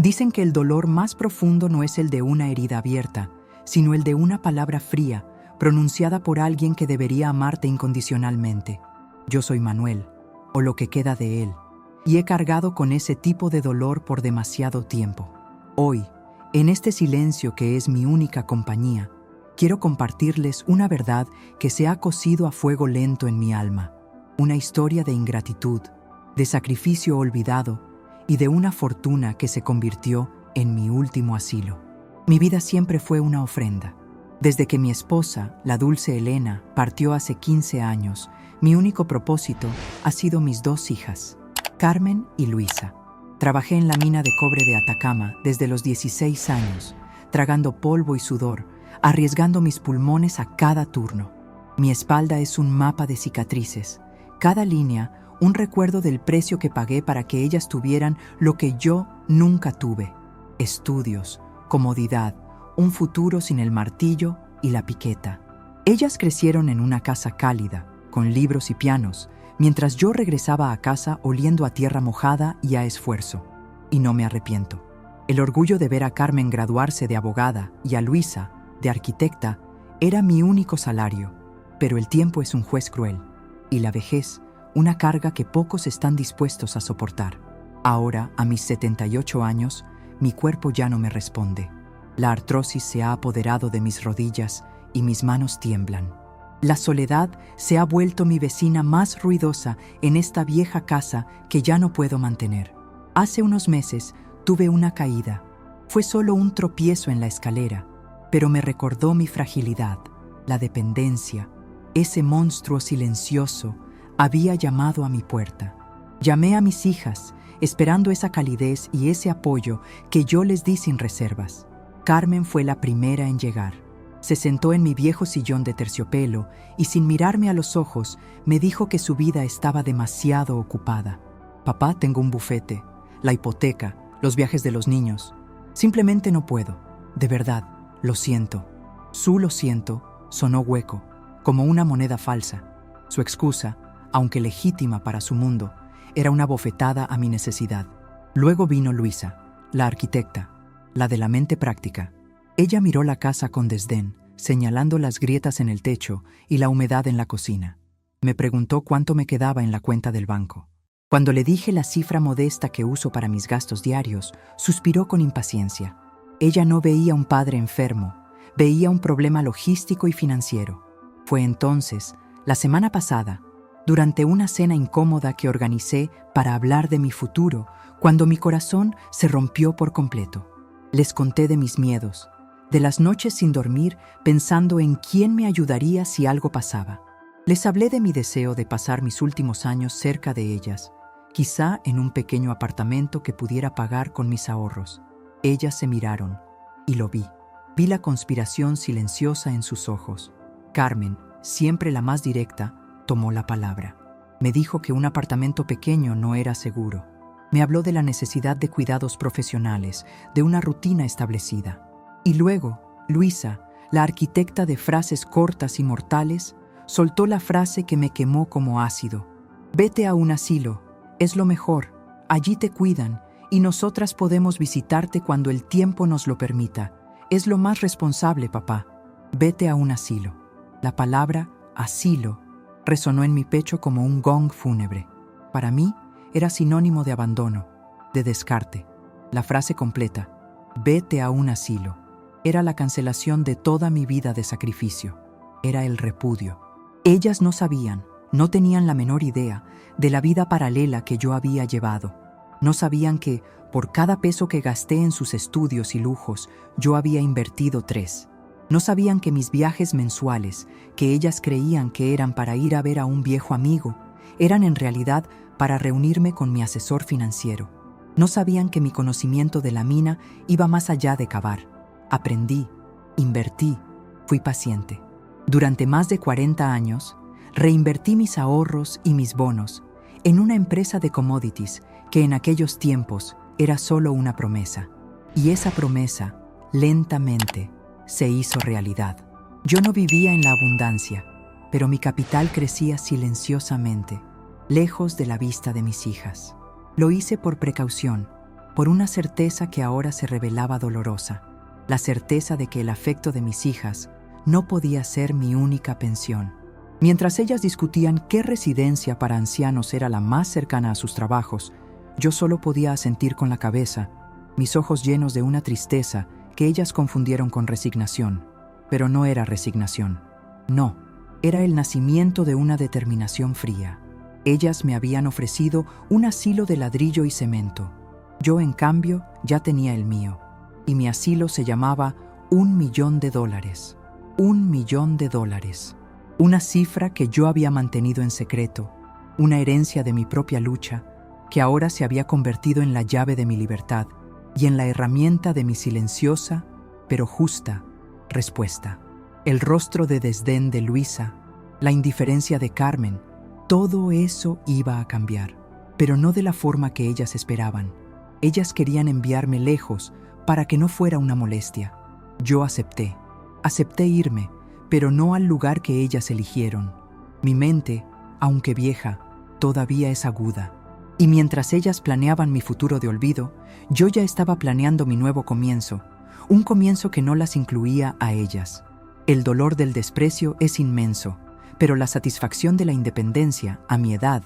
Dicen que el dolor más profundo no es el de una herida abierta, sino el de una palabra fría, pronunciada por alguien que debería amarte incondicionalmente. Yo soy Manuel, o lo que queda de él, y he cargado con ese tipo de dolor por demasiado tiempo. Hoy, en este silencio que es mi única compañía, quiero compartirles una verdad que se ha cocido a fuego lento en mi alma, una historia de ingratitud, de sacrificio olvidado y de una fortuna que se convirtió en mi último asilo. Mi vida siempre fue una ofrenda. Desde que mi esposa, la dulce Elena, partió hace 15 años, mi único propósito ha sido mis 2 hijas, Carmen y Luisa. Trabajé en la mina de cobre de Atacama desde los 16 años, tragando polvo y sudor, arriesgando mis pulmones a cada turno. Mi espalda es un mapa de cicatrices, cada línea un recuerdo del precio que pagué para que ellas tuvieran lo que yo nunca tuve: estudios, comodidad, un futuro sin el martillo y la piqueta. Ellas crecieron en una casa cálida, con libros y pianos, mientras yo regresaba a casa oliendo a tierra mojada y a esfuerzo. Y no me arrepiento. El orgullo de ver a Carmen graduarse de abogada y a Luisa, de arquitecta, era mi único salario. Pero el tiempo es un juez cruel, y la vejez, una carga que pocos están dispuestos a soportar. Ahora, a mis 78 años, mi cuerpo ya no me responde. La artrosis se ha apoderado de mis rodillas y mis manos tiemblan. La soledad se ha vuelto mi vecina más ruidosa en esta vieja casa que ya no puedo mantener. Hace unos meses tuve una caída. Fue solo un tropiezo en la escalera, pero me recordó mi fragilidad, la dependencia. Ese monstruo silencioso había llamado a mi puerta. Llamé a mis hijas, esperando esa calidez y ese apoyo que yo les di sin reservas. Carmen fue la primera en llegar. Se sentó en mi viejo sillón de terciopelo y sin mirarme a los ojos me dijo que su vida estaba demasiado ocupada. Papá, tengo un bufete, la hipoteca, los viajes de los niños. Simplemente no puedo. De verdad, lo siento. Su lo siento sonó hueco, como una moneda falsa. Su excusa, aunque legítima para su mundo, era una bofetada a mi necesidad. Luego vino Luisa, la arquitecta, la de la mente práctica. Ella miró la casa con desdén, señalando las grietas en el techo y la humedad en la cocina. Me preguntó cuánto me quedaba en la cuenta del banco. Cuando le dije la cifra modesta que uso para mis gastos diarios, suspiró con impaciencia. Ella no veía un padre enfermo, veía un problema logístico y financiero. Fue entonces, la semana pasada, durante una cena incómoda que organicé para hablar de mi futuro, cuando mi corazón se rompió por completo. Les conté de mis miedos, de las noches sin dormir pensando en quién me ayudaría si algo pasaba. Les hablé de mi deseo de pasar mis últimos años cerca de ellas, quizá en un pequeño apartamento que pudiera pagar con mis ahorros. Ellas se miraron, y lo vi. Vi la conspiración silenciosa en sus ojos. Carmen, siempre la más directa, tomó la palabra. Me dijo que un apartamento pequeño no era seguro. Me habló de la necesidad de cuidados profesionales, de una rutina establecida. Y luego, Luisa, la arquitecta de frases cortas y mortales, soltó la frase que me quemó como ácido. Vete a un asilo, es lo mejor, allí te cuidan y nosotras podemos visitarte cuando el tiempo nos lo permita. Es lo más responsable, papá. Vete a un asilo. La palabra asilo resonó en mi pecho como un gong fúnebre. Para mí, era sinónimo de abandono, de descarte. La frase completa, vete a un asilo, era la cancelación de toda mi vida de sacrificio. Era el repudio. Ellas no sabían, no tenían la menor idea de la vida paralela que yo había llevado. No sabían que, por cada peso que gasté en sus estudios y lujos, yo había invertido 3. No sabían que mis viajes mensuales, que ellas creían que eran para ir a ver a un viejo amigo, eran en realidad para reunirme con mi asesor financiero. No sabían que mi conocimiento de la mina iba más allá de cavar. Aprendí, invertí, fui paciente. Durante más de 40 años, reinvertí mis ahorros y mis bonos en una empresa de commodities que en aquellos tiempos era solo una promesa. Y esa promesa, lentamente, se hizo realidad. Yo no vivía en la abundancia, pero mi capital crecía silenciosamente, lejos de la vista de mis hijas. Lo hice por precaución, por una certeza que ahora se revelaba dolorosa, la certeza de que el afecto de mis hijas no podía ser mi única pensión. Mientras ellas discutían qué residencia para ancianos era la más cercana a sus trabajos, yo solo podía asentir con la cabeza, mis ojos llenos de una tristeza que ellas confundieron con resignación. Pero no era resignación. No, era el nacimiento de una determinación fría. Ellas me habían ofrecido un asilo de ladrillo y cemento. Yo, en cambio, ya tenía el mío. Y mi asilo se llamaba $1.000.000. $1.000.000. Una cifra que yo había mantenido en secreto, una herencia de mi propia lucha, que ahora se había convertido en la llave de mi libertad y en la herramienta de mi silenciosa, pero justa, respuesta. El rostro de desdén de Luisa, la indiferencia de Carmen, todo eso iba a cambiar, pero no de la forma que ellas esperaban. Ellas querían enviarme lejos para que no fuera una molestia. Yo acepté. Acepté irme, pero no al lugar que ellas eligieron. Mi mente, aunque vieja, todavía es aguda. Y mientras ellas planeaban mi futuro de olvido, yo ya estaba planeando mi nuevo comienzo, un comienzo que no las incluía a ellas. El dolor del desprecio es inmenso, pero la satisfacción de la independencia, a mi edad,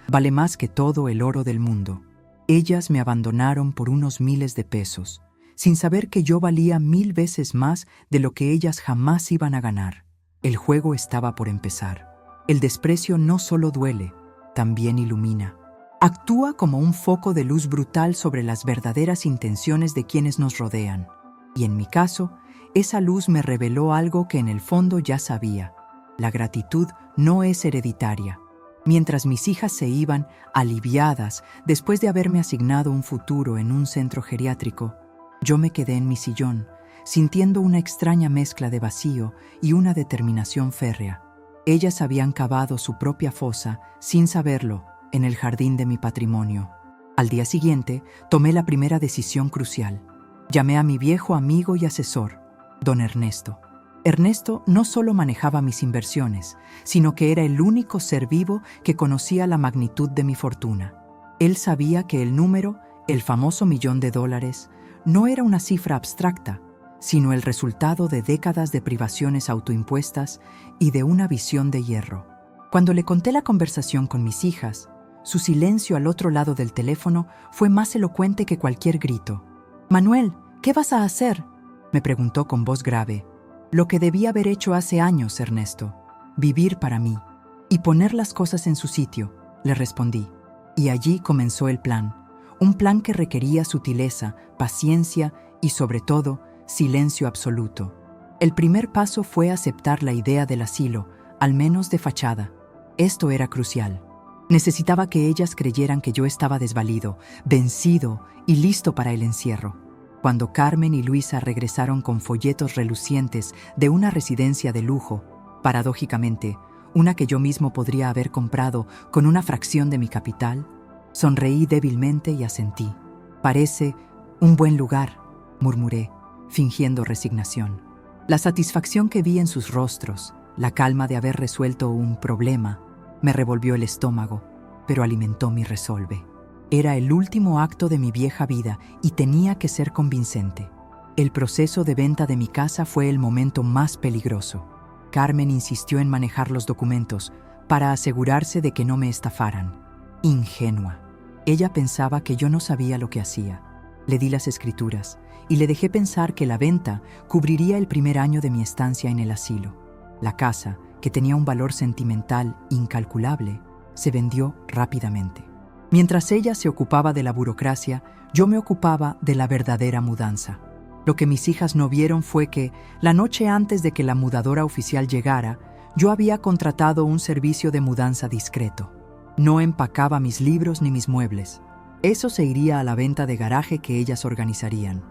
vale más que todo el oro del mundo. Ellas me abandonaron por unos miles de pesos, sin saber que yo valía 1000 veces más de lo que ellas jamás iban a ganar. El juego estaba por empezar. El desprecio no solo duele, también ilumina. Actúa como un foco de luz brutal sobre las verdaderas intenciones de quienes nos rodean. Y en mi caso, esa luz me reveló algo que en el fondo ya sabía. La gratitud no es hereditaria. Mientras mis hijas se iban, aliviadas, después de haberme asignado un futuro en un centro geriátrico, yo me quedé en mi sillón, sintiendo una extraña mezcla de vacío y una determinación férrea. Ellas habían cavado su propia fosa, sin saberlo, en el jardín de mi patrimonio. Al día siguiente, tomé la primera decisión crucial. Llamé a mi viejo amigo y asesor, don Ernesto. Ernesto no solo manejaba mis inversiones, sino que era el único ser vivo que conocía la magnitud de mi fortuna. Él sabía que el número, el famoso $1.000.000, no era una cifra abstracta, sino el resultado de décadas de privaciones autoimpuestas y de una visión de hierro. Cuando le conté la conversación con mis hijas, su silencio al otro lado del teléfono fue más elocuente que cualquier grito. «Manuel, ¿qué vas a hacer?», me preguntó con voz grave. «Lo que debí haber hecho hace años, Ernesto. Vivir para mí. Y poner las cosas en su sitio», le respondí. Y allí comenzó el plan. Un plan que requería sutileza, paciencia y, sobre todo, silencio absoluto. El primer paso fue aceptar la idea del asilo, al menos de fachada. Esto era crucial. Necesitaba que ellas creyeran que yo estaba desvalido, vencido y listo para el encierro. Cuando Carmen y Luisa regresaron con folletos relucientes de una residencia de lujo, paradójicamente, una que yo mismo podría haber comprado con una fracción de mi capital, sonreí débilmente y asentí. «Parece un buen lugar», murmuré, fingiendo resignación. La satisfacción que vi en sus rostros, la calma de haber resuelto un problema, me revolvió el estómago, pero alimentó mi resolve. Era el último acto de mi vieja vida y tenía que ser convincente. El proceso de venta de mi casa fue el momento más peligroso. Carmen insistió en manejar los documentos para asegurarse de que no me estafaran. Ingenua. Ella pensaba que yo no sabía lo que hacía. Le di las escrituras y le dejé pensar que la venta cubriría el primer año de mi estancia en el asilo. La casa, que tenía un valor sentimental incalculable, se vendió rápidamente. Mientras ella se ocupaba de la burocracia, yo me ocupaba de la verdadera mudanza. Lo que mis hijas no vieron fue que, la noche antes de que la mudadora oficial llegara, yo había contratado un servicio de mudanza discreto. No empacaba mis libros ni mis muebles. Eso se iría a la venta de garaje que ellas organizarían.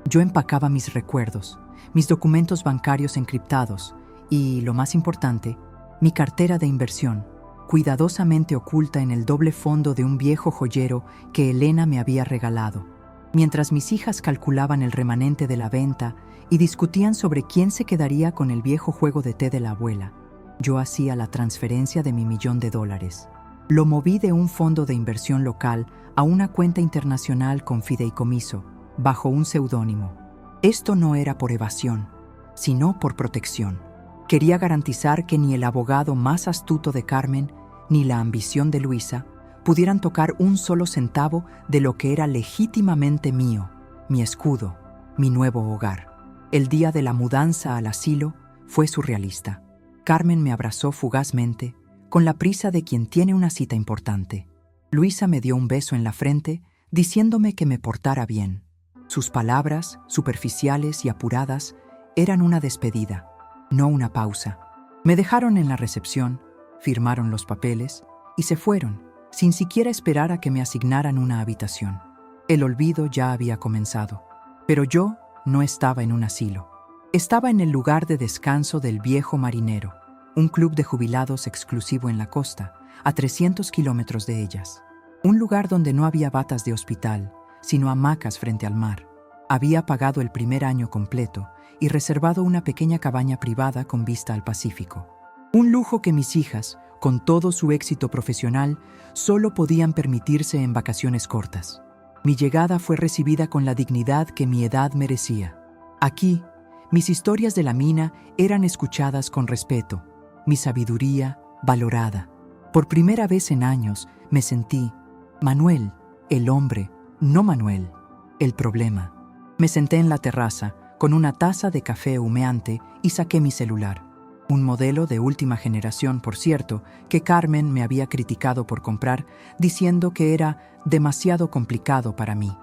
Yo empacaba mis recuerdos, mis documentos bancarios encriptados y, lo más importante, mi cartera de inversión, cuidadosamente oculta en el doble fondo de un viejo joyero que Elena me había regalado. Mientras mis hijas calculaban el remanente de la venta y discutían sobre quién se quedaría con el viejo juego de té de la abuela, yo hacía la transferencia de mi $1.000.000. Lo moví de un fondo de inversión local a una cuenta internacional con fideicomiso, bajo un seudónimo. Esto no era por evasión, sino por protección. Quería garantizar que ni el abogado más astuto de Carmen, ni la ambición de Luisa, pudieran tocar un solo centavo de lo que era legítimamente mío, mi escudo, mi nuevo hogar. El día de la mudanza al asilo fue surrealista. Carmen me abrazó fugazmente, con la prisa de quien tiene una cita importante. Luisa me dio un beso en la frente, diciéndome que me portara bien. Sus palabras, superficiales y apuradas, eran una despedida, no una pausa. Me dejaron en la recepción, firmaron los papeles y se fueron, sin siquiera esperar a que me asignaran una habitación. El olvido ya había comenzado, pero yo no estaba en un asilo. Estaba en el lugar de descanso del Viejo Marinero, un club de jubilados exclusivo en la costa, a 300 kilómetros de ellas. Un lugar donde no había batas de hospital, sino hamacas frente al mar. Había pagado el primer año completo y reservado una pequeña cabaña privada con vista al Pacífico. Un lujo que mis hijas, con todo su éxito profesional, solo podían permitirse en vacaciones cortas. Mi llegada fue recibida con la dignidad que mi edad merecía. Aquí, mis historias de la mina eran escuchadas con respeto, mi sabiduría valorada. Por primera vez en años me sentí Manuel, el hombre, no Manuel, el problema. Me senté en la terraza con una taza de café humeante y saqué mi celular. Un modelo de última generación, por cierto, que Carmen me había criticado por comprar, diciendo que era demasiado complicado para mí.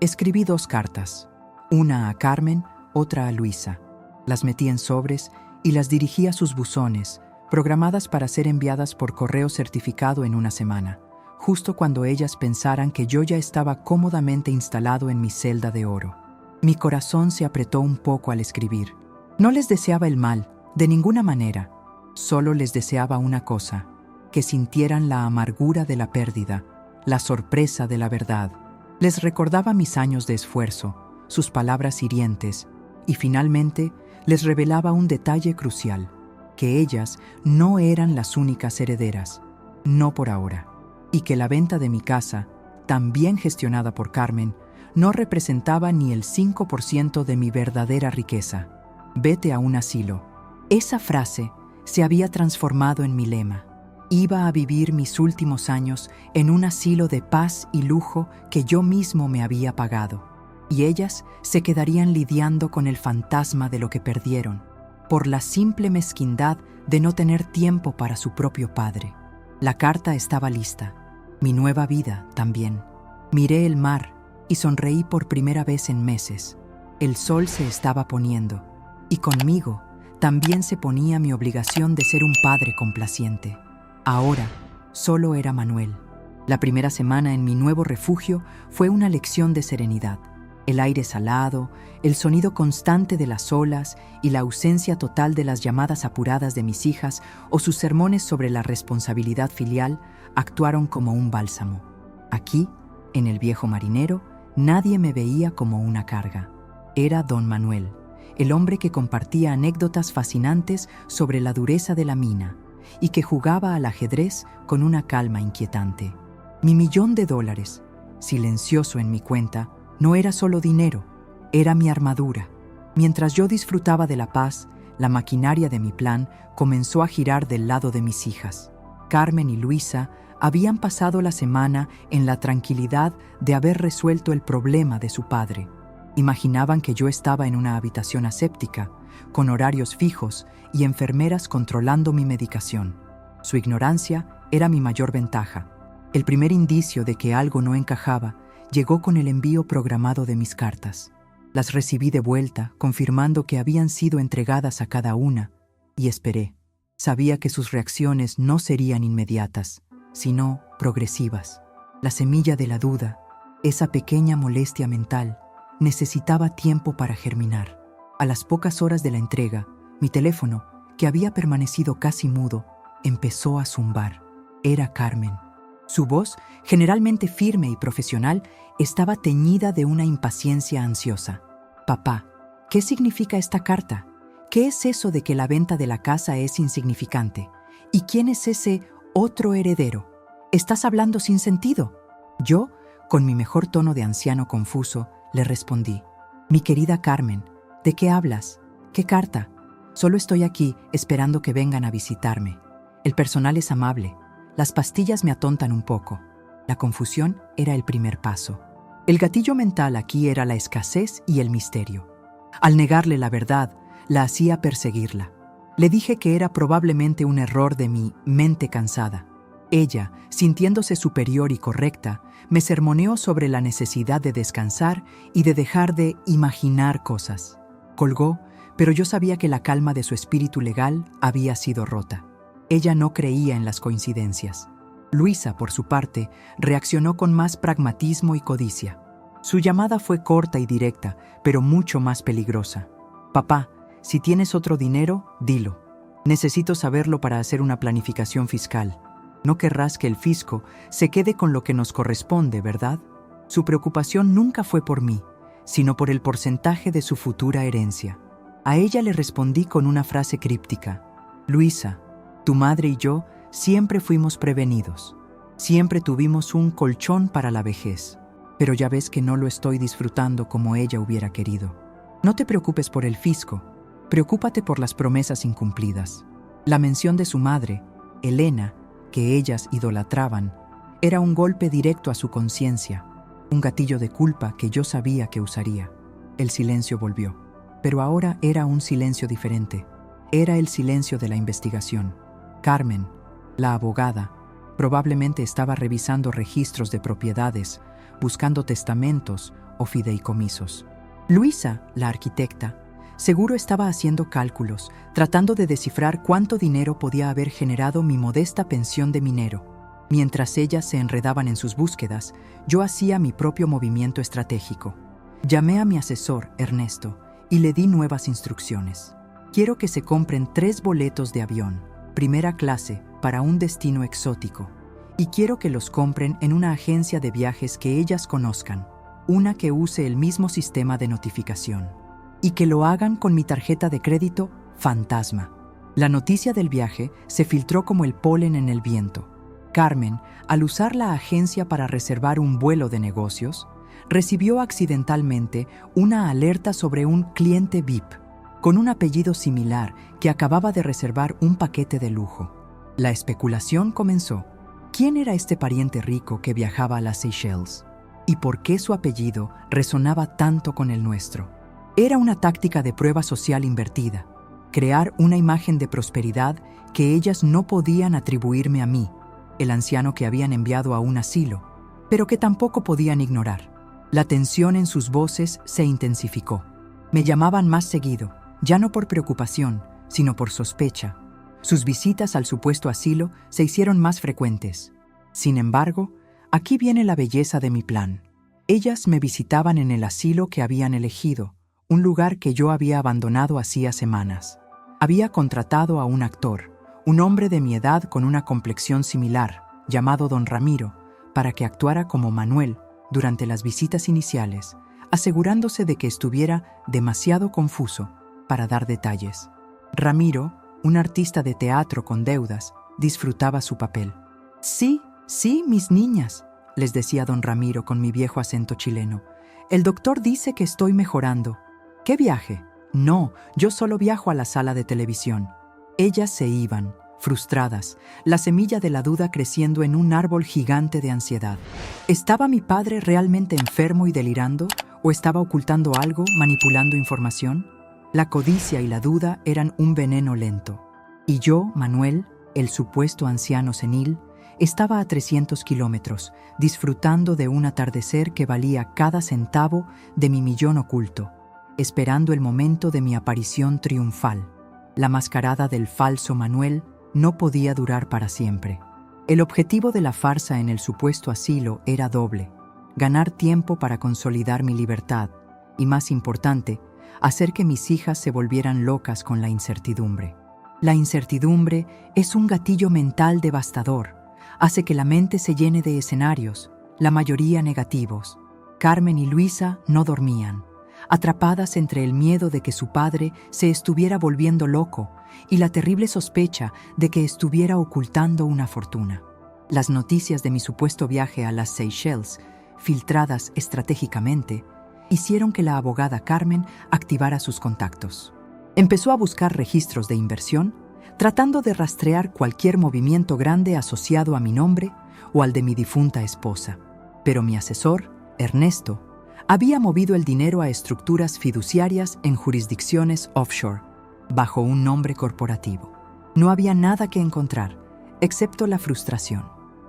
Escribí 2 cartas, una a Carmen, otra a Luisa. Las metí en sobres y las dirigí a sus buzones, programadas para ser enviadas por correo certificado en una semana, justo cuando ellas pensaran que yo ya estaba cómodamente instalado en mi celda de oro. Mi corazón se apretó un poco al escribir. No les deseaba el mal, de ninguna manera. Solo les deseaba una cosa, que sintieran la amargura de la pérdida, la sorpresa de la verdad. Les recordaba mis años de esfuerzo, sus palabras hirientes, y finalmente les revelaba un detalle crucial, que ellas no eran las únicas herederas, no por ahora, y que la venta de mi casa, también gestionada por Carmen, no representaba ni el 5% de mi verdadera riqueza. Vete a un asilo. Esa frase se había transformado en mi lema. Iba a vivir mis últimos años en un asilo de paz y lujo que yo mismo me había pagado, y ellas se quedarían lidiando con el fantasma de lo que perdieron, por la simple mezquindad de no tener tiempo para su propio padre. La carta estaba lista, mi nueva vida también. Miré el mar y sonreí por primera vez en meses. El sol se estaba poniendo, y conmigo también se ponía mi obligación de ser un padre complaciente. Ahora solo era Manuel. La primera semana en mi nuevo refugio fue una lección de serenidad. El aire salado, el sonido constante de las olas y la ausencia total de las llamadas apuradas de mis hijas o sus sermones sobre la responsabilidad filial actuaron como un bálsamo. Aquí, en el Viejo Marinero, nadie me veía como una carga. Era don Manuel, el hombre que compartía anécdotas fascinantes sobre la dureza de la mina y que jugaba al ajedrez con una calma inquietante. Mi $1.000.000, silencioso en mi cuenta, no era solo dinero, era mi armadura. Mientras yo disfrutaba de la paz, la maquinaria de mi plan comenzó a girar del lado de mis hijas. Carmen y Luisa habían pasado la semana en la tranquilidad de haber resuelto el problema de su padre. Imaginaban que yo estaba en una habitación aséptica, con horarios fijos y enfermeras controlando mi medicación. Su ignorancia era mi mayor ventaja. El primer indicio de que algo no encajaba llegó con el envío programado de mis cartas. Las recibí de vuelta, confirmando que habían sido entregadas a cada una, y esperé. Sabía que sus reacciones no serían inmediatas, sino progresivas. La semilla de la duda, esa pequeña molestia mental, necesitaba tiempo para germinar. A las pocas horas de la entrega, mi teléfono, que había permanecido casi mudo, empezó a zumbar. Era Carmen. Su voz, generalmente firme y profesional, estaba teñida de una impaciencia ansiosa. «Papá, ¿qué significa esta carta? ¿Qué es eso de que la venta de la casa es insignificante? ¿Y quién es ese otro heredero? Estás hablando sin sentido. Yo, con mi mejor tono de anciano confuso, le respondí: Mi querida Carmen, ¿de qué hablas? ¿Qué carta? Solo estoy aquí esperando que vengan a visitarme. El personal es amable. Las pastillas me atontan un poco. La confusión era el primer paso. El gatillo mental aquí era la escasez y el misterio. Al negarle la verdad, la hacía perseguirla. Le dije que era probablemente un error de mi mente cansada. Ella, sintiéndose superior y correcta, me sermoneó sobre la necesidad de descansar y de dejar de imaginar cosas. Colgó, pero yo sabía que la calma de su espíritu legal había sido rota. Ella no creía en las coincidencias. Luisa, por su parte, reaccionó con más pragmatismo y codicia. Su llamada fue corta y directa, pero mucho más peligrosa. Papá, si tienes otro dinero, dilo. Necesito saberlo para hacer una planificación fiscal. No querrás que el fisco se quede con lo que nos corresponde, ¿verdad? Su preocupación nunca fue por mí, sino por el porcentaje de su futura herencia. A ella le respondí con una frase críptica: Luisa, tu madre y yo siempre fuimos prevenidos. Siempre tuvimos un colchón para la vejez. Pero ya ves que no lo estoy disfrutando como ella hubiera querido. No te preocupes por el fisco. Preocúpate por las promesas incumplidas. La mención de su madre, Elena, que ellas idolatraban, era un golpe directo a su conciencia, un gatillo de culpa que yo sabía que usaría. El silencio volvió. Pero ahora era un silencio diferente. Era el silencio de la investigación. Carmen, la abogada, probablemente estaba revisando registros de propiedades, buscando testamentos o fideicomisos. Luisa, la arquitecta, seguro estaba haciendo cálculos, tratando de descifrar cuánto dinero podía haber generado mi modesta pensión de minero. Mientras ellas se enredaban en sus búsquedas, yo hacía mi propio movimiento estratégico. Llamé a mi asesor, Ernesto, y le di nuevas instrucciones. Quiero que se compren 3 boletos de avión, primera clase, para un destino exótico. Y quiero que los compren en una agencia de viajes que ellas conozcan, una que use el mismo sistema de notificación. Y que lo hagan con mi tarjeta de crédito Fantasma. La noticia del viaje se filtró como el polen en el viento. Carmen, al usar la agencia para reservar un vuelo de negocios, recibió accidentalmente una alerta sobre un cliente VIP, con un apellido similar que acababa de reservar un paquete de lujo. La especulación comenzó. ¿Quién era este pariente rico que viajaba a las Seychelles? ¿Y por qué su apellido resonaba tanto con el nuestro? Era una táctica de prueba social invertida, crear una imagen de prosperidad que ellas no podían atribuirme a mí, el anciano que habían enviado a un asilo, pero que tampoco podían ignorar. La tensión en sus voces se intensificó. Me llamaban más seguido, ya no por preocupación, sino por sospecha. Sus visitas al supuesto asilo se hicieron más frecuentes. Sin embargo, aquí viene la belleza de mi plan. Ellas me visitaban en el asilo que habían elegido, un lugar que yo había abandonado hacía semanas. Había contratado a un actor, un hombre de mi edad con una complexión similar, llamado Don Ramiro, para que actuara como Manuel durante las visitas iniciales, asegurándose de que estuviera demasiado confuso para dar detalles. Ramiro, un artista de teatro con deudas, disfrutaba su papel. Sí, mis niñas, les decía don Ramiro con mi viejo acento chileno. El doctor dice que estoy mejorando. ¿Qué viaje? No, yo solo viajo a la sala de televisión. Ellas se iban, frustradas, la semilla de la duda creciendo en un árbol gigante de ansiedad. ¿Estaba mi padre realmente enfermo y delirando? ¿O estaba ocultando algo, manipulando información? La codicia y la duda eran un veneno lento. Y yo, Manuel, el supuesto anciano senil, estaba a 300 kilómetros, disfrutando de un atardecer que valía cada centavo de mi millón oculto, esperando el momento de mi aparición triunfal. La mascarada del falso Manuel no podía durar para siempre. El objetivo de la farsa en el supuesto asilo era doble: ganar tiempo para consolidar mi libertad y, más importante, hacer que mis hijas se volvieran locas con la incertidumbre. La incertidumbre es un gatillo mental devastador. Hace que la mente se llene de escenarios, la mayoría negativos. Carmen y Luisa no dormían, atrapadas entre el miedo de que su padre se estuviera volviendo loco y la terrible sospecha de que estuviera ocultando una fortuna. Las noticias de mi supuesto viaje a las Seychelles, filtradas estratégicamente, hicieron que la abogada Carmen activara sus contactos. Empezó a buscar registros de inversión, tratando de rastrear cualquier movimiento grande asociado a mi nombre o al de mi difunta esposa. Pero mi asesor, Ernesto, había movido el dinero a estructuras fiduciarias en jurisdicciones offshore, bajo un nombre corporativo. No había nada que encontrar, excepto la frustración.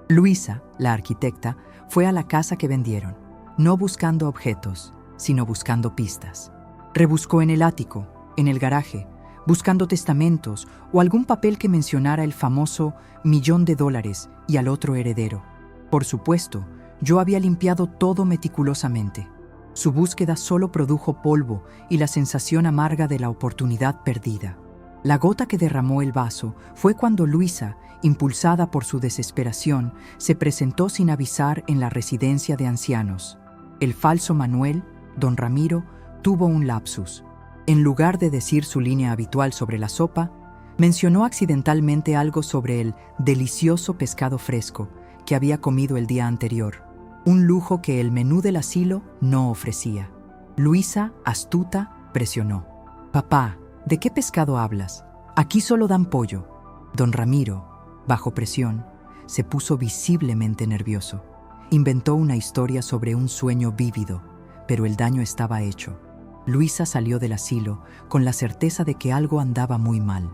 Luisa, la arquitecta, fue a la casa que vendieron, no buscando objetos, sino buscando pistas. Rebuscó en el ático, en el garaje, buscando testamentos o algún papel que mencionara el famoso $1.000.000 y al otro heredero. Por supuesto, yo había limpiado todo meticulosamente. Su búsqueda solo produjo polvo y la sensación amarga de la oportunidad perdida. La gota que derramó el vaso fue cuando Luisa, impulsada por su desesperación, se presentó sin avisar en la residencia de ancianos. El falso Manuel, don Ramiro, tuvo un lapsus. En lugar de decir su línea habitual sobre la sopa, mencionó accidentalmente algo sobre el delicioso pescado fresco que había comido el día anterior, un lujo que el menú del asilo no ofrecía. Luisa, astuta, presionó. «Papá, ¿de qué pescado hablas? Aquí solo dan pollo». Don Ramiro, bajo presión, se puso visiblemente nervioso. Inventó una historia sobre un sueño vívido, pero el daño estaba hecho. Luisa salió del asilo con la certeza de que algo andaba muy mal.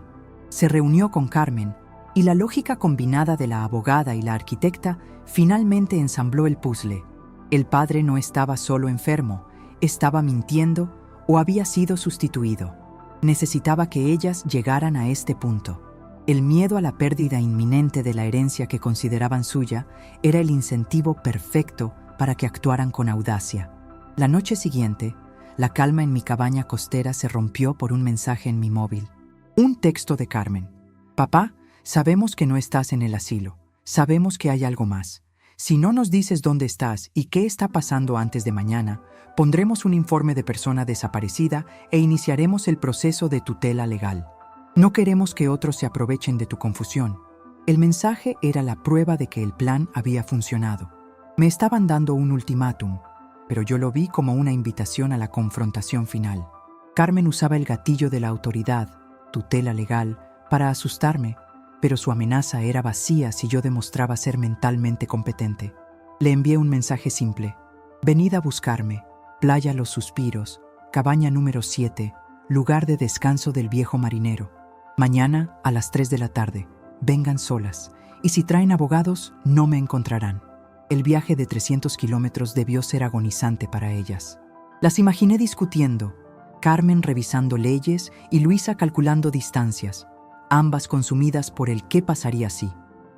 Se reunió con Carmen y la lógica combinada de la abogada y la arquitecta finalmente ensambló el puzzle. El padre no estaba solo enfermo, estaba mintiendo o había sido sustituido. Necesitaba que ellas llegaran a este punto. El miedo a la pérdida inminente de la herencia que consideraban suya era el incentivo perfecto para que actuaran con audacia. La noche siguiente, la calma en mi cabaña costera se rompió por un mensaje en mi móvil. Un texto de Carmen. «Papá, sabemos que no estás en el asilo. Sabemos que hay algo más. Si no nos dices dónde estás y qué está pasando antes de mañana, pondremos un informe de persona desaparecida e iniciaremos el proceso de tutela legal. No queremos que otros se aprovechen de tu confusión». El mensaje era la prueba de que el plan había funcionado. Me estaban dando un ultimátum, pero yo lo vi como una invitación a la confrontación final. Carmen usaba el gatillo de la autoridad, tutela legal, para asustarme, pero su amenaza era vacía si yo demostraba ser mentalmente competente. Le envié un mensaje simple. «Venid a buscarme, Playa Los Suspiros, cabaña número 7, lugar de descanso del viejo marinero. Mañana a las 3 de la tarde, vengan solas, y si traen abogados, no me encontrarán». El viaje de 300 kilómetros debió ser agonizante para ellas. Las imaginé discutiendo, Carmen revisando leyes y Luisa calculando distancias, ambas consumidas por el qué pasaría si.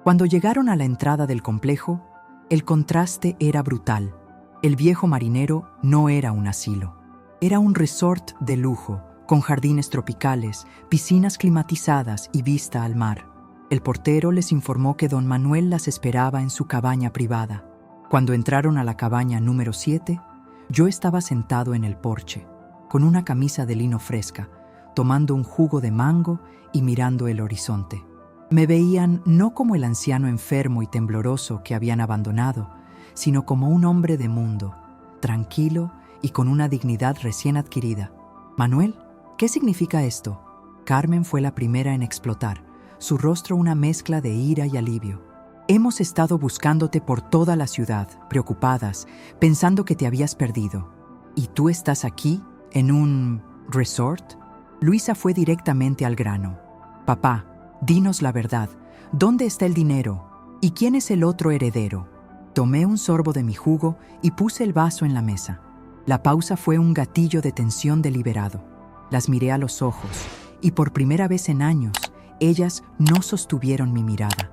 Cuando llegaron a la entrada del complejo, el contraste era brutal. El viejo marinero no era un asilo. Era un resort de lujo, con jardines tropicales, piscinas climatizadas y vista al mar. El portero les informó que don Manuel las esperaba en su cabaña privada. Cuando entraron a la cabaña número 7, yo estaba sentado en el porche, con una camisa de lino fresca, tomando un jugo de mango y mirando el horizonte. Me veían no como el anciano enfermo y tembloroso que habían abandonado, sino como un hombre de mundo, tranquilo y con una dignidad recién adquirida. «Manuel, ¿qué significa esto?». Carmen fue la primera en explotar, su rostro una mezcla de ira y alivio. «Hemos estado buscándote por toda la ciudad, preocupadas, pensando que te habías perdido. ¿Y tú estás aquí, en un resort?». Luisa fue directamente al grano. «Papá, dinos la verdad. ¿Dónde está el dinero? ¿Y quién es el otro heredero?». Tomé un sorbo de mi jugo y puse el vaso en la mesa. La pausa fue un gatillo de tensión deliberado. Las miré a los ojos, y por primera vez en años, ellas no sostuvieron mi mirada.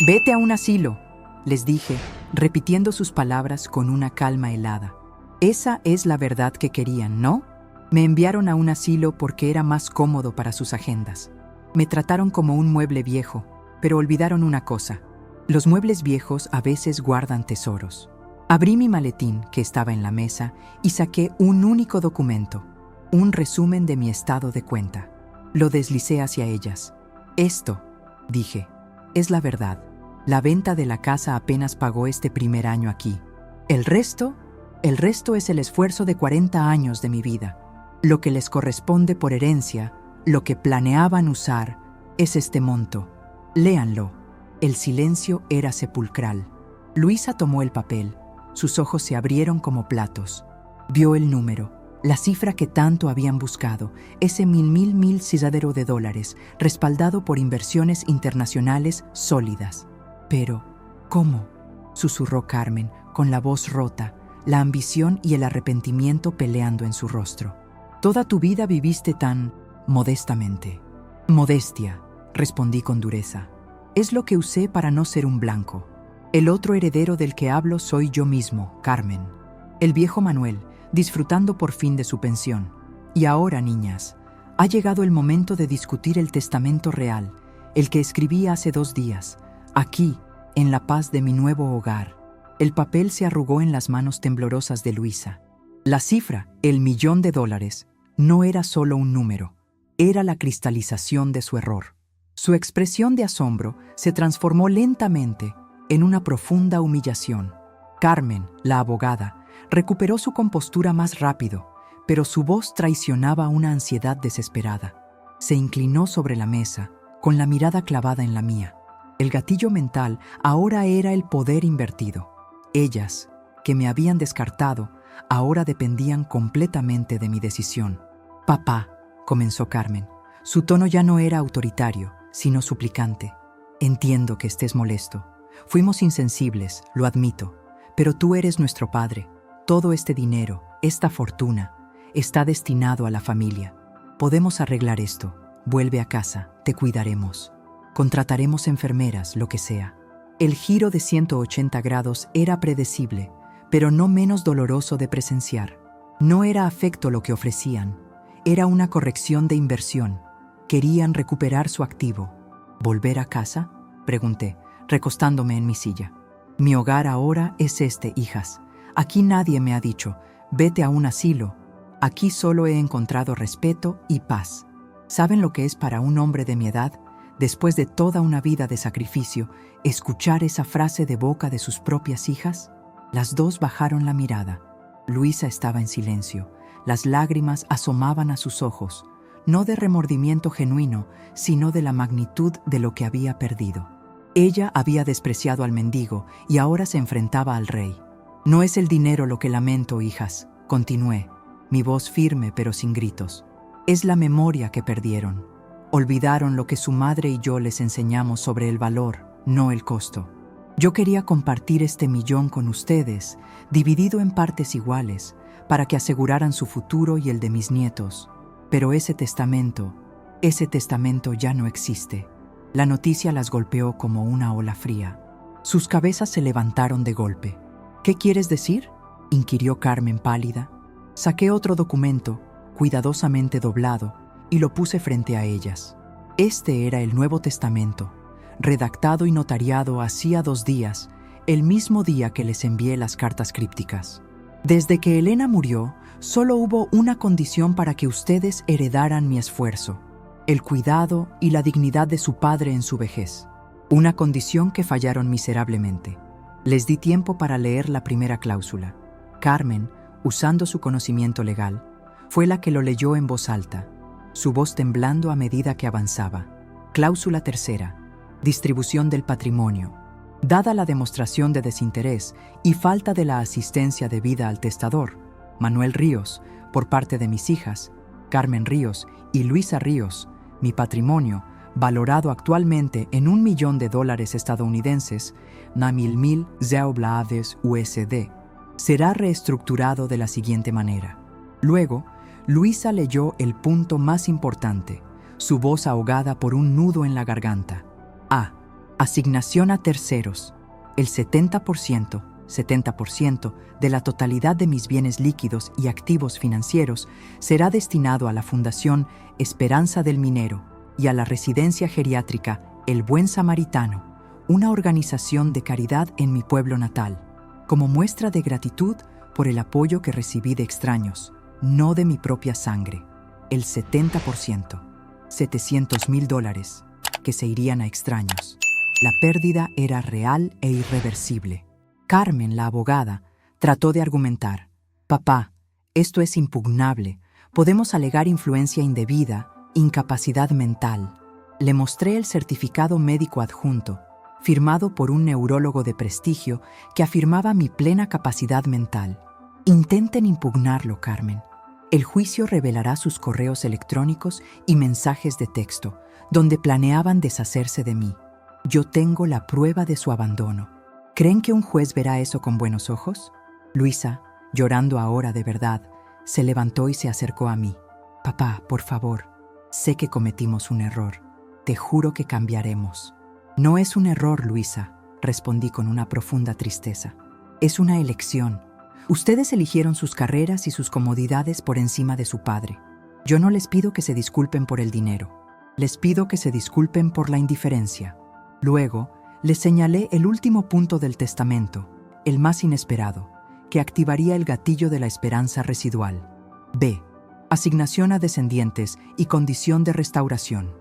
«Vete a un asilo», les dije, repitiendo sus palabras con una calma helada. Esa es la verdad que querían, ¿no? Me enviaron a un asilo porque era más cómodo para sus agendas. Me trataron como un mueble viejo, pero olvidaron una cosa. Los muebles viejos a veces guardan tesoros. Abrí mi maletín que estaba en la mesa y saqué un único documento, un resumen de mi estado de cuenta. Lo deslicé hacia ellas. «Esto», dije, «es la verdad. La venta de la casa apenas pagó este primer año aquí. El resto es el esfuerzo de 40 años de mi vida. Lo que les corresponde por herencia, lo que planeaban usar, es este monto. Léanlo. El silencio era sepulcral. Luisa tomó el papel. Sus ojos se abrieron como platos. Vio el número, la cifra que tanto habían buscado, ese mil cisadero de dólares, respaldado por inversiones internacionales sólidas. Pero, ¿cómo?, susurró Carmen, con la voz rota, la ambición y el arrepentimiento peleando en su rostro. Toda tu vida viviste tan modestamente. Modestia, respondí con dureza. Es lo que usé para no ser un blanco. El otro heredero del que hablo soy yo mismo, Carmen. El viejo Manuel, disfrutando por fin de su pensión. Y ahora, niñas, ha llegado el momento de discutir el testamento real, el que escribí hace 2 días, aquí, en la paz de mi nuevo hogar. El papel se arrugó en las manos temblorosas de Luisa. La cifra, el $1.000.000, no era solo un número, era la cristalización de su error. Su expresión de asombro se transformó lentamente en una profunda humillación. Carmen, la abogada, recuperó su compostura más rápido, pero su voz traicionaba una ansiedad desesperada. Se inclinó sobre la mesa, con la mirada clavada en la mía. El gatillo mental ahora era el poder invertido. Ellas, que me habían descartado, ahora dependían completamente de mi decisión. «Papá», comenzó Carmen. Su tono ya no era autoritario, sino suplicante. «Entiendo que estés molesto. Fuimos insensibles, lo admito, pero tú eres nuestro padre. Todo este dinero, esta fortuna, está destinado a la familia. Podemos arreglar esto. Vuelve a casa, te cuidaremos. Contrataremos enfermeras, lo que sea». El giro de 180 grados era predecible, pero no menos doloroso de presenciar. No era afecto lo que ofrecían, era una corrección de inversión. Querían recuperar su activo. ¿Volver a casa?, pregunté, recostándome en mi silla. Mi hogar ahora es este, hijas. Aquí nadie me ha dicho, vete a un asilo. Aquí solo he encontrado respeto y paz. ¿Saben lo que es para un hombre de mi edad, después de toda una vida de sacrificio, escuchar esa frase de boca de sus propias hijas? Las dos bajaron la mirada. Luisa estaba en silencio. Las lágrimas asomaban a sus ojos, no de remordimiento genuino, sino de la magnitud de lo que había perdido. Ella había despreciado al mendigo y ahora se enfrentaba al rey. «No es el dinero lo que lamento, hijas», continué, mi voz firme pero sin gritos. «Es la memoria que perdieron. Olvidaron lo que su madre y yo les enseñamos sobre el valor, no el costo. Yo quería compartir este millón con ustedes, dividido en partes iguales, para que aseguraran su futuro y el de mis nietos. Pero ese testamento ya no existe». La noticia las golpeó como una ola fría. Sus cabezas se levantaron de golpe. «¿Qué quieres decir?», inquirió Carmen pálida. Saqué otro documento, cuidadosamente doblado, y lo puse frente a ellas. Este era el Nuevo Testamento, redactado y notariado hacía 2 días, el mismo día que les envié las cartas crípticas. Desde que Elena murió, solo hubo una condición para que ustedes heredaran mi esfuerzo: el cuidado y la dignidad de su padre en su vejez. Una condición que fallaron miserablemente. Les di tiempo para leer la primera cláusula. Carmen, usando su conocimiento legal, fue la que lo leyó en voz alta, su voz temblando a medida que avanzaba. Cláusula tercera. Distribución del patrimonio. Dada la demostración de desinterés y falta de la asistencia debida al testador, Manuel Ríos, por parte de mis hijas, Carmen Ríos y Luisa Ríos, mi patrimonio, valorado actualmente en $1.000.000 estadounidenses, $1.000.000 USD, será reestructurado de la siguiente manera. Luego, Luisa leyó el punto más importante, su voz ahogada por un nudo en la garganta. A. Asignación a terceros. El 70% de la totalidad de mis bienes líquidos y activos financieros será destinado a la Fundación Esperanza del Minero y a la Residencia Geriátrica El Buen Samaritano, una organización de caridad en mi pueblo natal, como muestra de gratitud por el apoyo que recibí de extraños, no de mi propia sangre. El 70%, $700.000, que se irían a extraños. La pérdida era real e irreversible. Carmen, la abogada, trató de argumentar. Papá, esto es impugnable. Podemos alegar influencia indebida, incapacidad mental. Le mostré el certificado médico adjunto, firmado por un neurólogo de prestigio que afirmaba mi plena capacidad mental. Intenten impugnarlo, Carmen. El juicio revelará sus correos electrónicos y mensajes de texto, donde planeaban deshacerse de mí. Yo tengo la prueba de su abandono. ¿Creen que un juez verá eso con buenos ojos? Luisa, llorando ahora de verdad, se levantó y se acercó a mí. Papá, por favor, sé que cometimos un error. Te juro que cambiaremos. No es un error, Luisa, respondí con una profunda tristeza. Es una elección. Ustedes eligieron sus carreras y sus comodidades por encima de su padre. Yo no les pido que se disculpen por el dinero. Les pido que se disculpen por la indiferencia. Luego, les señalé el último punto del testamento, el más inesperado, que activaría el gatillo de la esperanza residual. B. Asignación a descendientes y condición de restauración.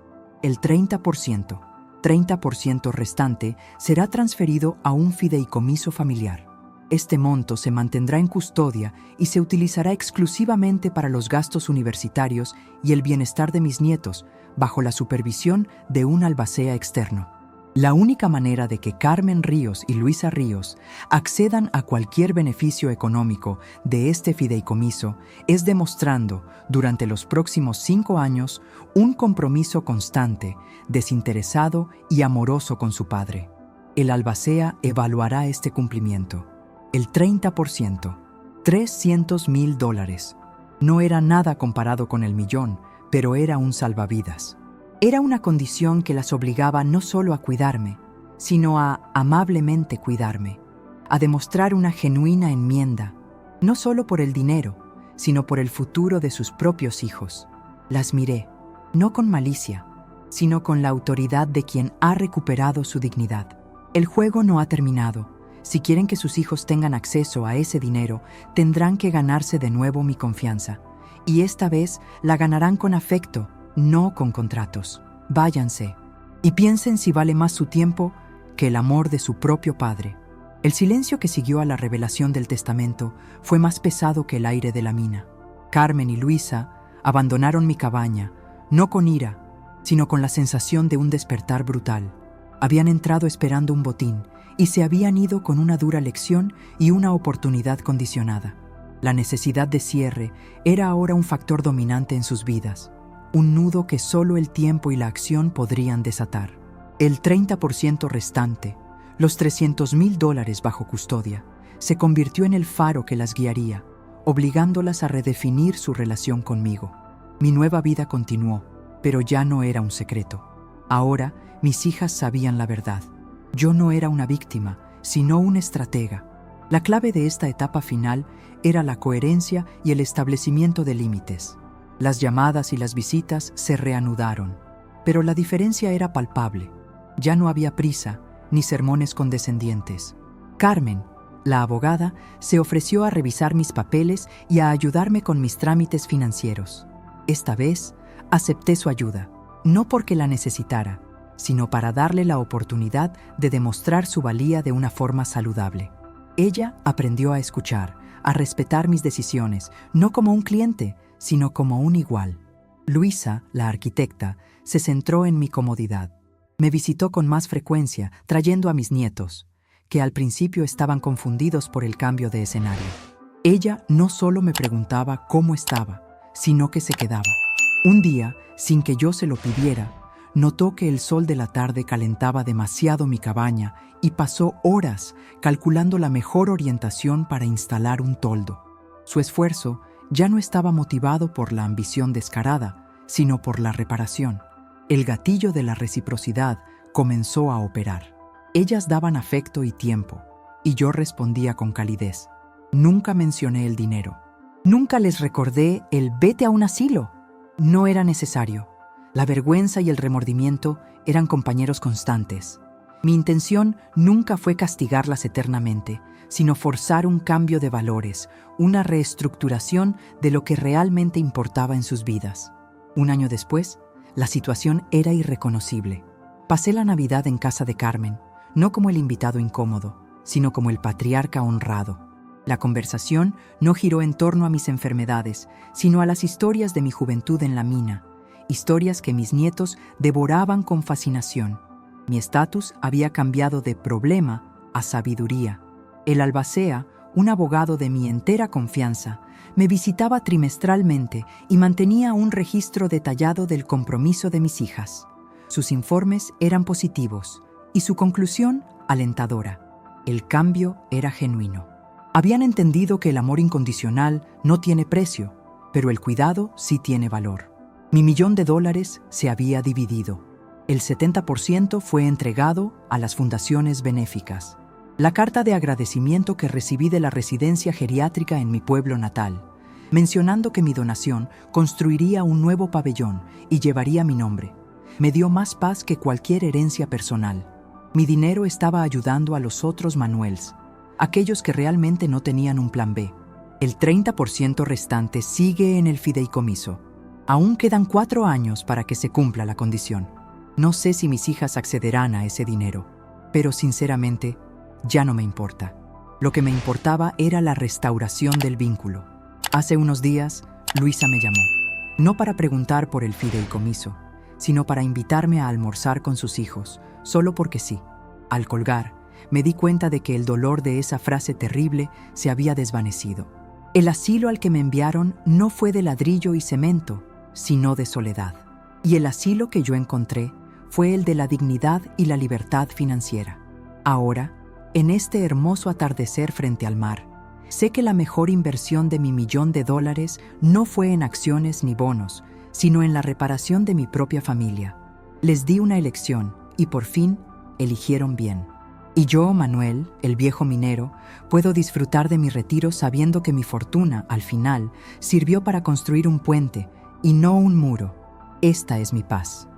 El 30% restante será transferido a un fideicomiso familiar. Este monto se mantendrá en custodia y se utilizará exclusivamente para los gastos universitarios y el bienestar de mis nietos, bajo la supervisión de un albacea externo. La única manera de que Carmen Ríos y Luisa Ríos accedan a cualquier beneficio económico de este fideicomiso es demostrando, durante los próximos 5 años, un compromiso constante, desinteresado y amoroso con su padre. El albacea evaluará este cumplimiento. El 30%, $300,000. No era nada comparado con el millón, pero era un salvavidas. Era una condición que las obligaba no solo a cuidarme, sino a amablemente cuidarme, a demostrar una genuina enmienda, no solo por el dinero, sino por el futuro de sus propios hijos. Las miré, no con malicia, sino con la autoridad de quien ha recuperado su dignidad. El juego no ha terminado. Si quieren que sus hijos tengan acceso a ese dinero, tendrán que ganarse de nuevo mi confianza. Y esta vez la ganarán con afecto, no con contratos. Váyanse y piensen si vale más su tiempo que el amor de su propio padre. El silencio que siguió a la revelación del testamento fue más pesado que el aire de la mina. Carmen y Luisa abandonaron mi cabaña, no con ira, sino con la sensación de un despertar brutal. Habían entrado esperando un botín y se habían ido con una dura lección y una oportunidad condicionada. La necesidad de cierre era ahora un factor dominante en sus vidas, un nudo que solo el tiempo y la acción podrían desatar. El 30% restante, los $300,000 bajo custodia, se convirtió en el faro que las guiaría, obligándolas a redefinir su relación conmigo. Mi nueva vida continuó, pero ya no era un secreto. Ahora, mis hijas sabían la verdad. Yo no era una víctima, sino un estratega. La clave de esta etapa final era la coherencia y el establecimiento de límites. Las llamadas y las visitas se reanudaron, pero la diferencia era palpable. Ya no había prisa, ni sermones condescendientes. Carmen, la abogada, se ofreció a revisar mis papeles y a ayudarme con mis trámites financieros. Esta vez, acepté su ayuda, no porque la necesitara, sino para darle la oportunidad de demostrar su valía de una forma saludable. Ella aprendió a escuchar, a respetar mis decisiones, no como un cliente, sino como un igual. Luisa, la arquitecta, se centró en mi comodidad. Me visitó con más frecuencia, trayendo a mis nietos, que al principio estaban confundidos por el cambio de escenario. Ella no solo me preguntaba cómo estaba, sino que se quedaba. Un día, sin que yo se lo pidiera, notó que el sol de la tarde calentaba demasiado mi cabaña y pasó horas calculando la mejor orientación para instalar un toldo. Su esfuerzo ya no estaba motivado por la ambición descarada, sino por la reparación. El gatillo de la reciprocidad comenzó a operar. Ellas daban afecto y tiempo, y yo respondía con calidez. Nunca mencioné el dinero. Nunca les recordé el vete a un asilo. No era necesario. La vergüenza y el remordimiento eran compañeros constantes. Mi intención nunca fue castigarlas eternamente, sino forzar un cambio de valores, una reestructuración de lo que realmente importaba en sus vidas. Un año después, la situación era irreconocible. Pasé la Navidad en casa de Carmen, no como el invitado incómodo, sino como el patriarca honrado. La conversación no giró en torno a mis enfermedades, sino a las historias de mi juventud en la mina, historias que mis nietos devoraban con fascinación. Mi estatus había cambiado de problema a sabiduría. El albacea, un abogado de mi entera confianza, me visitaba trimestralmente y mantenía un registro detallado del compromiso de mis hijas. Sus informes eran positivos y su conclusión alentadora. El cambio era genuino. Habían entendido que el amor incondicional no tiene precio, pero el cuidado sí tiene valor. Mi $1.000.000 se había dividido. El 70% fue entregado a las fundaciones benéficas. La carta de agradecimiento que recibí de la residencia geriátrica en mi pueblo natal, mencionando que mi donación construiría un nuevo pabellón y llevaría mi nombre, me dio más paz que cualquier herencia personal. Mi dinero estaba ayudando a los otros Manuels, aquellos que realmente no tenían un plan B. El 30% restante sigue en el fideicomiso. Aún quedan 4 años para que se cumpla la condición. No sé si mis hijas accederán a ese dinero, pero sinceramente, ya no me importa. Lo que me importaba era la restauración del vínculo. Hace unos días, Luisa me llamó, no para preguntar por el fideicomiso, sino para invitarme a almorzar con sus hijos, solo porque sí. Al colgar, me di cuenta de que el dolor de esa frase terrible se había desvanecido. El asilo al que me enviaron no fue de ladrillo y cemento, sino de soledad. Y el asilo que yo encontré fue el de la dignidad y la libertad financiera. Ahora, en este hermoso atardecer frente al mar, sé que la mejor inversión de mi $1.000.000 no fue en acciones ni bonos, sino en la reparación de mi propia familia. Les di una elección y por fin eligieron bien. Y yo, Manuel, el viejo minero, puedo disfrutar de mi retiro sabiendo que mi fortuna, al final, sirvió para construir un puente y no un muro. Esta es mi paz.